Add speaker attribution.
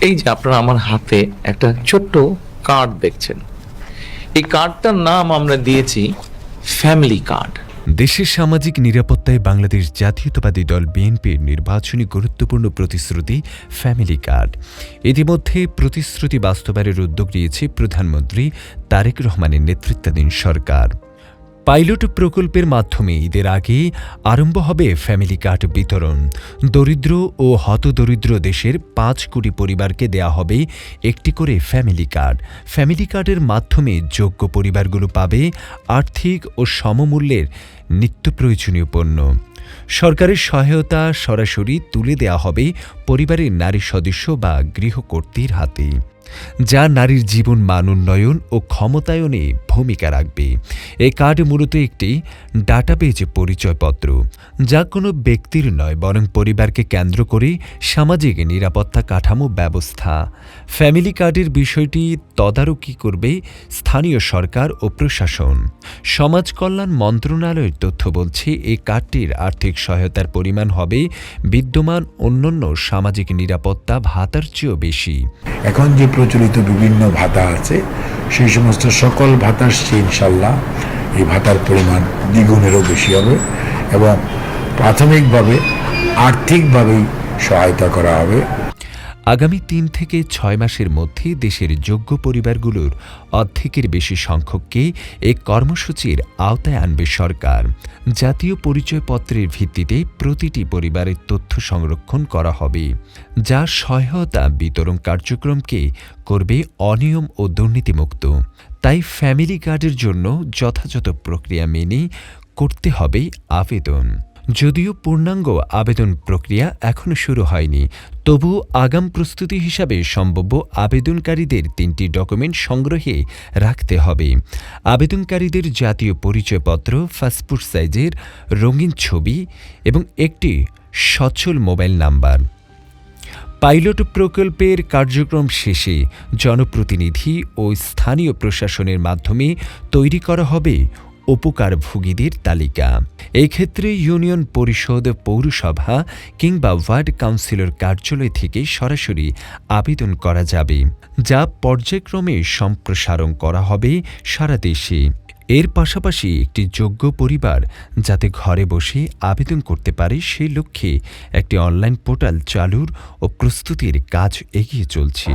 Speaker 1: এই যে আপনারা আমার হাতে একটা ছোট্ট কার্ড দেখছেন, এই কার্ডটার নাম আমরা দিয়েছি ফ্যামিলি কার্ড।
Speaker 2: দেশের সামাজিক নিরাপত্তায় বাংলাদেশ জাতীয়তাবাদী দল বিএনপির নির্বাচনী গুরুত্বপূর্ণ প্রতিশ্রুতি ফ্যামিলি কার্ড। ইতিমধ্যে প্রতিশ্রুতি বাস্তবায়নের উদ্যোগ নিয়েছে প্রধানমন্ত্রী তারেক রহমানের নেতৃত্বাধীন সরকার। পাইলট প্রকল্পের মাধ্যমে ঈদের আগে আরম্ভ হবে ফ্যামিলি কার্ড বিতরণ। দরিদ্র ও হতদরিদ্র দেশের ৫ কোটি পরিবারকে দেয়া হবে একটি করে ফ্যামিলি কার্ড। ফ্যামিলি কার্ডের মাধ্যমে যোগ্য পরিবারগুলো পাবে আর্থিক ও সমমূল্যের নিত্য প্রয়োজনীয় পণ্য। সরকারের সহায়তা সরাসরি তুলে দেয়া হবে পরিবারের নারী সদস্য বা গৃহকর্ত্রীর হাতে, যা নারীর জীবন মান উন্নয়ন ও ক্ষমতায়নে ভূমিকা রাখবে। এই কার্ড মূলত একটি ডাটাবেজ পরিচয়পত্র, যা কোনো ব্যক্তির নয় বরং পরিবারকে কেন্দ্র করে সামাজিক নিরাপত্তা কাঠামো ব্যবস্থা। ফ্যামিলি কার্ডের বিষয়টি তদারকি করবে স্থানীয় সরকার ও প্রশাসন। সমাজ কল্যাণ মন্ত্রণালয়ের তথ্য বলছে এই কার্ডটির আর্থিক সহায়তার পরিমাণ হবে বিদ্যমান অন্যান্য সামাজিক নিরাপত্তা ভাতার চেয়েও বেশি।
Speaker 3: এখন যে প্রচলিত বিভিন্ন ভাতা আছে সেই সমস্ত সকল ভাতার চেয়ে ইনশাল্লাহ এই ভাতার পরিমাণ দ্বিগুণেরও বেশি হবে এবং প্রাথমিকভাবে আর্থিকভাবেই সহায়তা করা হবে।
Speaker 2: আগামী ৩ থেকে ৬ মাসের মধ্যে দেশের যোগ্য পরিবারগুলোর অর্ধেকের বেশি সংখ্যককে এই কর্মসূচির আওতায় আনবে সরকার। জাতীয় পরিচয়পত্রের ভিত্তিতে প্রতিটি পরিবারের তথ্য সংরক্ষণ করা হবে, যা সহায়তা বিতরণ কার্যক্রমকে করবে অনিয়ম ও দুর্নীতিমুক্ত। তাই ফ্যামিলি কার্ডের জন্য যথাযথ প্রক্রিয়া মেনে করতে হবে আবেদন। যদিও পূর্ণাঙ্গ আবেদন প্রক্রিয়া এখনও শুরু হয়নি, তবু আগাম প্রস্তুতি হিসাবে সম্ভাব্য আবেদনকারীদের ৩টি ডকুমেন্ট সংগ্রহে রাখতে হবে। আবেদনকারীদের জাতীয় পরিচয়পত্র, পাসপোর্ট সাইজের রঙিন ছবি এবং একটি সচ্ছল মোবাইল নাম্বার। পাইলট প্রকল্পের কার্যক্রম শেষে জনপ্রতিনিধি ও স্থানীয় প্রশাসনের মাধ্যমে তৈরি করা হবে উপকারভোগীদের তালিকা। এই ক্ষেত্রে ইউনিয়ন পরিষদ, পৌরসভা কিংবা ওয়ার্ড কাউন্সিলর কার্যালয় থেকে সরাসরি আবেদন করা যাবে, যা পর্যায়ক্রমে সম্প্রসারণ করা হবে সারা দেশে। এর পাশাপাশি একটি যোগ্য পরিবার যাতে ঘরে বসে আবেদন করতে পারে সেই লক্ষ্যে একটি অনলাইন পোর্টাল চালুর ও প্রস্তুতির কাজ এগিয়ে চলছে।